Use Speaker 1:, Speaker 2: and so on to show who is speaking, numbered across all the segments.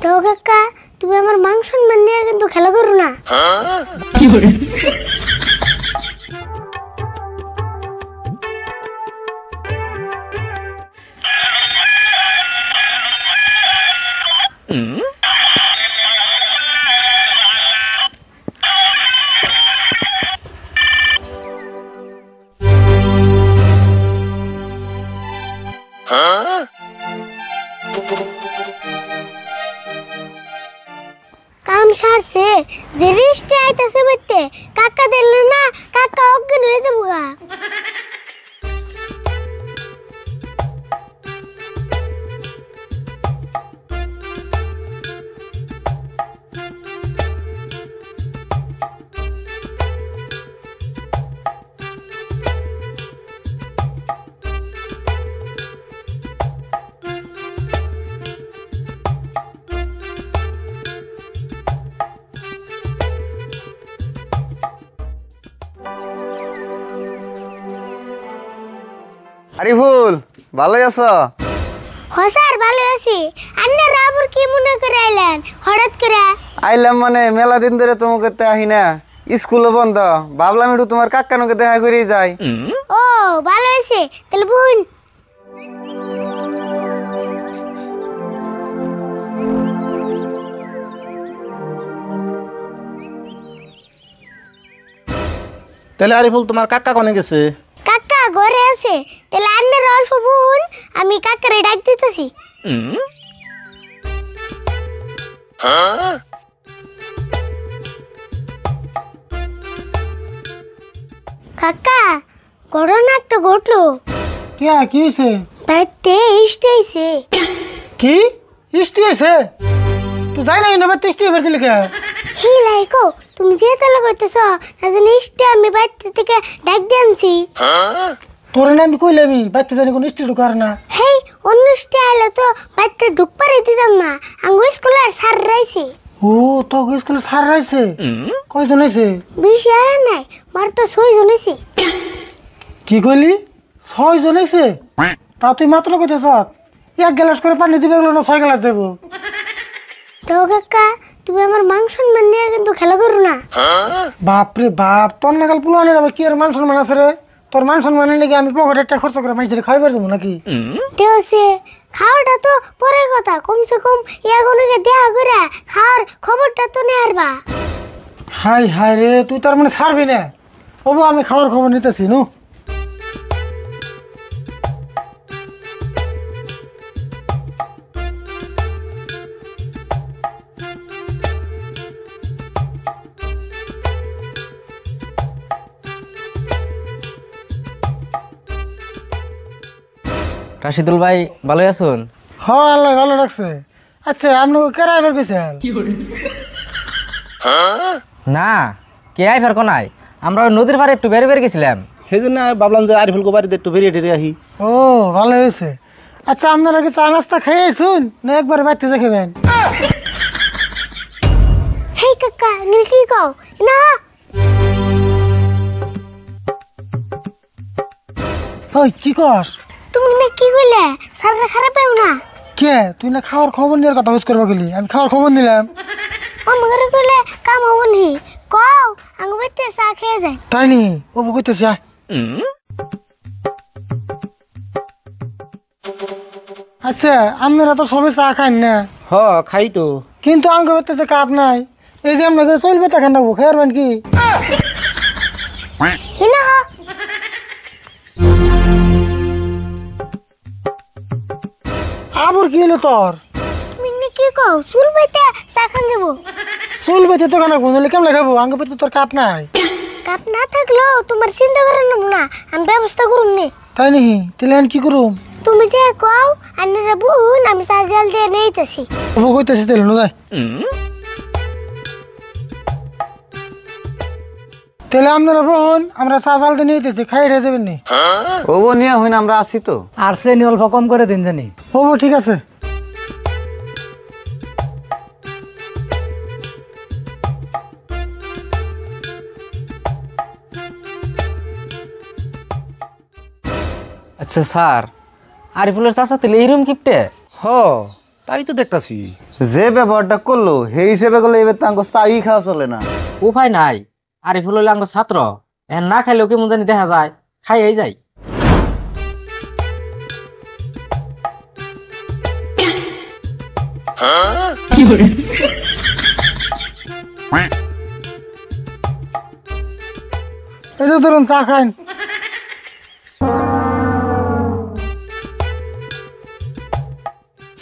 Speaker 1: তো কাকা তুমি আমার মান সম্মান নিয়ে কিন্তু খেলা করো না। কাম সারছে যে রিস্টে আইতাছে বইতে কাকা দিলে না কাকা অজ্ঞান হয়ে যাবো গা।
Speaker 2: আরিফুল ভালোই আছো?
Speaker 1: স্যার ভালো আছি। আপনারা আবার কি মনে করে আইলেন হঠাৎ করে?
Speaker 2: আইলাম মানে মেলা দিন ধরে তোমাকে তো আহি না, স্কুলও বন্ধ, ভাবলাম একটু তোমার কাকানুকে দেখা করেই যাই।
Speaker 1: ও ভালো আছে, তাহলে বোন
Speaker 3: তাহলে আরিফুল তোমার কাকা কোনে গেছে?
Speaker 1: কাকা ঘরে আছে। তাহলে আপনারা অল্প বোন, আমি কাকারে ডাক দিতেছি। কাকা ঘটনা একটা ঘটলো।
Speaker 4: কি হয়েছে?
Speaker 1: বাইতে ইস্টে আইছে।
Speaker 4: কি ইষ্টি আছে? তুই যাই না ইনভার ইষ্টি এবার দিলি কে?
Speaker 1: হে লাইকো তুমি যে তালা কইতেছ না জানি ইস্টে আমি বাইতে থেকে ডাক দিয়ে আনছি।
Speaker 4: তোর না আমি কইলামি বাচ্চা জানি কোন ইষ্টি ঢুকার না।
Speaker 1: হেই অন্য ইস্টে আইলে তো বাইতে ঢুক পারে দিতাম না, আঙ্গু স্কুলের স্যার রাইছে।
Speaker 4: ও তো স্কুলে সার রাইছে? কয়জন হয়েছে?
Speaker 1: বেশি আয় নাই, মার তো 6 জন হইছে।
Speaker 4: কি কইলি? 6 জন হয়েছে? তা তুই মাত্র কইতেছ 1 গ্লাস করে পানি দিবে না 6 গ্লাস দেবো?
Speaker 1: তো কাকা তুমি আমার মান সম্মান নিয়ে কিন্তু খেলা করো না।
Speaker 4: বাপরে বাপ, তোর নাগাল পুলানের আবার কি আর মান সম্মান আছে রে? তোর মান সম্মানের নাকি আমি পকেটে একটা খরচ করে মানুষের খাইবার যাবো নাকি?
Speaker 1: দেওছে খাওয়াটা তো পরের কথা, কমসে কম ইয়াগুলোকে দেয়া করে খাওয়ার খবরটা তো নেয়ারবা।
Speaker 4: হাই হাই রে, তুই তার মানে ছাড়বি না? ওবো আমি খাওয়ার খবর নিতেছি নু।
Speaker 5: রাশিদুল ভাই ভালোই আছেন?
Speaker 4: হ আল্লাহ ভালো রাখছে। আচ্ছা আপনি কেরা এবার গেছেন?
Speaker 5: না কে আই ফের কোনাই, আমরা ওই নদীর পাড়ে একটু বেড়ে বেড়ে গেছিলাম।
Speaker 3: সেই জন্য ভাবলাম যে আরিফুলকে বাড়িতে একটু বেরিয়ে টেরিয়ে আহি।
Speaker 4: ও ভালো হয়েছে। আচ্ছা আপনারা কি চা নাস্তা খেয়ে শুন না একবার বাড়িতে দেখবেন?
Speaker 1: হেই কাকা তুমি কি কও না?
Speaker 4: ওই কি কস?
Speaker 1: তুমি না কি কইলে স্যাররা খারাপ পেও না?
Speaker 4: কে তুই না খাওয়ার খবর নেওয়ার কথা হুস করবা গেলি? আমি খাওয়ার খবর নিলাম।
Speaker 1: আমাকে কইলে কাম হবো নি? কও আঙ্গু বাইতে চা খেয়ে যায়।
Speaker 4: তাই নি? ও কইতেছি আয়। আচ্ছা আপনারা তো সবাই চা খান না?
Speaker 3: হ খাই তো।
Speaker 4: কিন্তু আঙ্গ করতেছে কাপ নাই, এই যে আপনাদের চলবে তা খান্ডাবো খেয়ারবেন কি?
Speaker 1: হিনা হ
Speaker 4: আবার কি হলো তোর?
Speaker 1: তুমি না কি কও চুল বাইতে চা খান যাবো?
Speaker 4: চলবে তো কেন বললে কেমন খাবো? আঙ্গ পেতে তোর কাপ নাই।
Speaker 1: কাপ না থাকলেও তোমার চিন্তা করে নেব না, আমি ব্যবস্থা করুম নে।
Speaker 4: তাই নাকি? তাহলে আমি কি করুম?
Speaker 1: তুমি যে কও আন্নারা বোন আমি চা জল দিয়ে নেইতেছি।
Speaker 4: ও কইতেছি তাহলে না যাই। তাহলে আপনারা বোন আমরা চা চালতে নিয়ে যেতেছি, খাই রে যাবেন নি?
Speaker 2: ওবো নিয়ে হইন আমরা আছি তো।
Speaker 4: আর সে নি অল্প কম করে দিন জানি। ও ঠিক আছে।
Speaker 5: আচ্ছা স্যার, আরিফুলের চাচা তাহলে এইরকম কিপটে?
Speaker 3: হ তাই তো দেখতাছি।
Speaker 2: যে ব্যবহারটা করলো সেই হিসেবে করলে এবার তাঙ্গ চাই খাওয়া চলে না।
Speaker 5: উপায় নাই, আরিফুল হইলে আঙ্গ ছাত্র, এখন না খাইলেও কেমন জানি দেখা যায়, খাইয়াই যাই।
Speaker 4: এই যে ধরুন চা খান।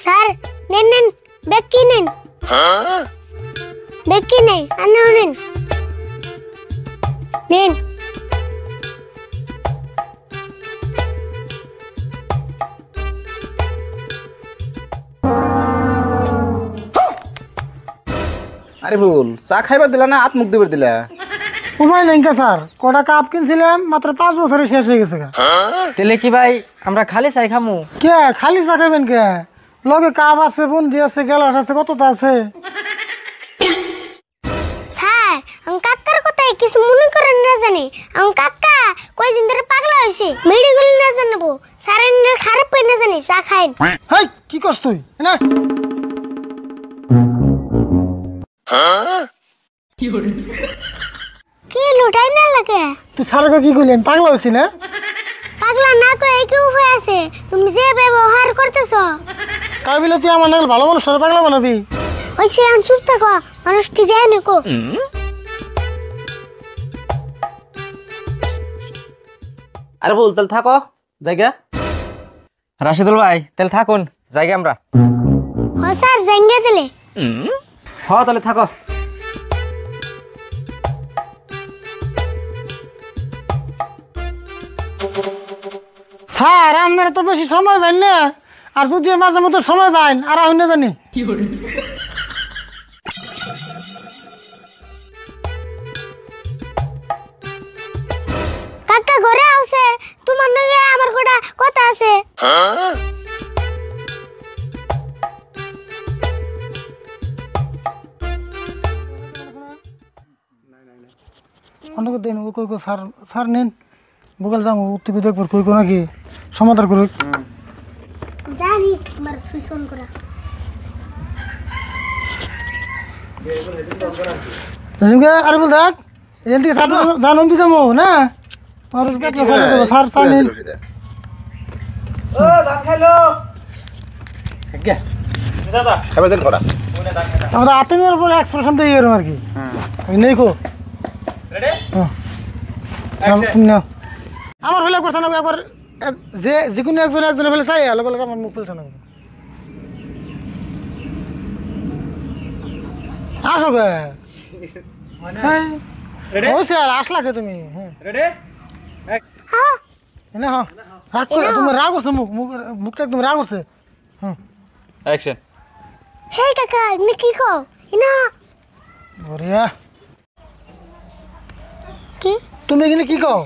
Speaker 1: স্যার নেন নেন, ব্যাগ কি নেন, ব্যাগ কি নেই, আনাও নেন নেন।
Speaker 3: আরিফুল চা খাইবার দিলা না হাত মুখ দিবার দিলা?
Speaker 4: উপায় নেই কে স্যার, কটা কাপ কিনছিলাম মাত্র 5 বছরে শেষ হয়ে গেছে গা।
Speaker 5: তাহলে কি ভাই আমরা খালি চাই খামু?
Speaker 4: কে খালি চা খাবেন কে? লগে কাপ আছে, বুন্দি আছে, গেলাস আছে, কতটা আছে।
Speaker 1: স্যার আমি কাকার কথাই কিছু মনে করেন না জানি, আমি কাকা কয়দিন ধরে পাগলা হয়েছে, মেডিকেল না জানাবো স্যার, খারাপ পাই না জানি, চা খাইন।
Speaker 4: হাই কি করছ তুই না?
Speaker 1: কি লুটাই না লাগে?
Speaker 4: তুই স্যারকে কি করলি? আমি পাগলা হয়েছি না?
Speaker 1: পাগলা না কয়ে কি উপায় আছে? তুমি যে ব্যবহার করতেছো,
Speaker 4: তাই বলে তুই আমার নাকি ভালো মানুষ পাগলা বানাবি?
Speaker 1: হয়েছে আমি চুপ থাকো, মানুষটি যায় না কো।
Speaker 3: আরিফুল তাহলে থাকো জায়গা।
Speaker 5: রাশিদুল ভাই তাহলে থাকুন, জায়গা আমরা।
Speaker 1: হ স্যার জাঙ্গা দিলে।
Speaker 3: হ তাহলে থাকো।
Speaker 4: স্যার আপনারা তো বেশি সময় পাইন না, আর যদি মাঝে মধ্যে সময় পাইন আর আমি না জানি।
Speaker 1: কাকা ঘরে আছে, তোমার নগে আমার গোটা কথা আছে।
Speaker 4: অনেক দিন ও কই কই স্যার স্যার নেন বগল যাম উত্তর দেখবার কই কো নাকি সমাধান করুক।
Speaker 1: জানি আমার সুইসন করা।
Speaker 4: জিমকে আরে বল দেখ এখান থেকে স্যার জানো দি যাবো না তোর দেখলে স্যার দেব স্যার স্যার নেন।
Speaker 3: ও ধান খাইলো কে দাদা খাবার দেন করা
Speaker 4: আমাদের আতঙ্কের উপর এক্সপ্রেশন দিয়ে এরকম আর কি। আমি নেই কো রেডি হ্যাঁ আমার হলে করছ না একবার, যে যেকোনো একজন হলে চাই আলো বলে আমার মুখ ফেলছ না। আসো গে রেডি ও স্যার আসলা কে তুমি? হ্যাঁ রেডি
Speaker 1: হ্যাঁ
Speaker 4: না হ্যাঁ রাগ করে তুমি রাগ করছো, মুখটা একদম রাগ করছে। হ্যাঁ
Speaker 3: অ্যাকশন।
Speaker 1: হে কাকা এমনি কি কো ইনা
Speaker 4: বরিয়া
Speaker 1: কি?
Speaker 4: তুমি এখানে কি কও?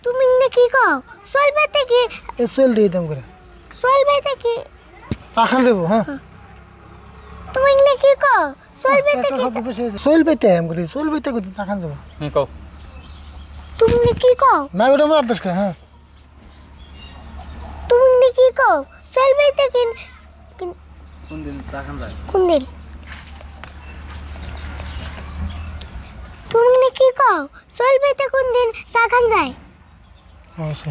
Speaker 1: তুমি এমনি কি কো? চলবে কি?
Speaker 4: এ সোল দিয়ে দাম করে
Speaker 1: চলবে কি?
Speaker 4: চা খান যাবো। হ্যাঁ
Speaker 1: তুমি এমনি কি কো? চলবে কি?
Speaker 4: সোল পেতে এম করে সোল পেতে কই চা খান যাবো।
Speaker 3: কও
Speaker 1: তুমি এমনি কি কো?
Speaker 4: না ওটা আমার আদেশ হ্যাঁ
Speaker 1: তুমি এমনি কি কো? চলবে কি?
Speaker 3: কোন দিন চা খান যায়?
Speaker 1: কোন দিন? তুমি এমনি কি কো? চলবে কোন দিন চা খান যায়?
Speaker 4: আচ্ছা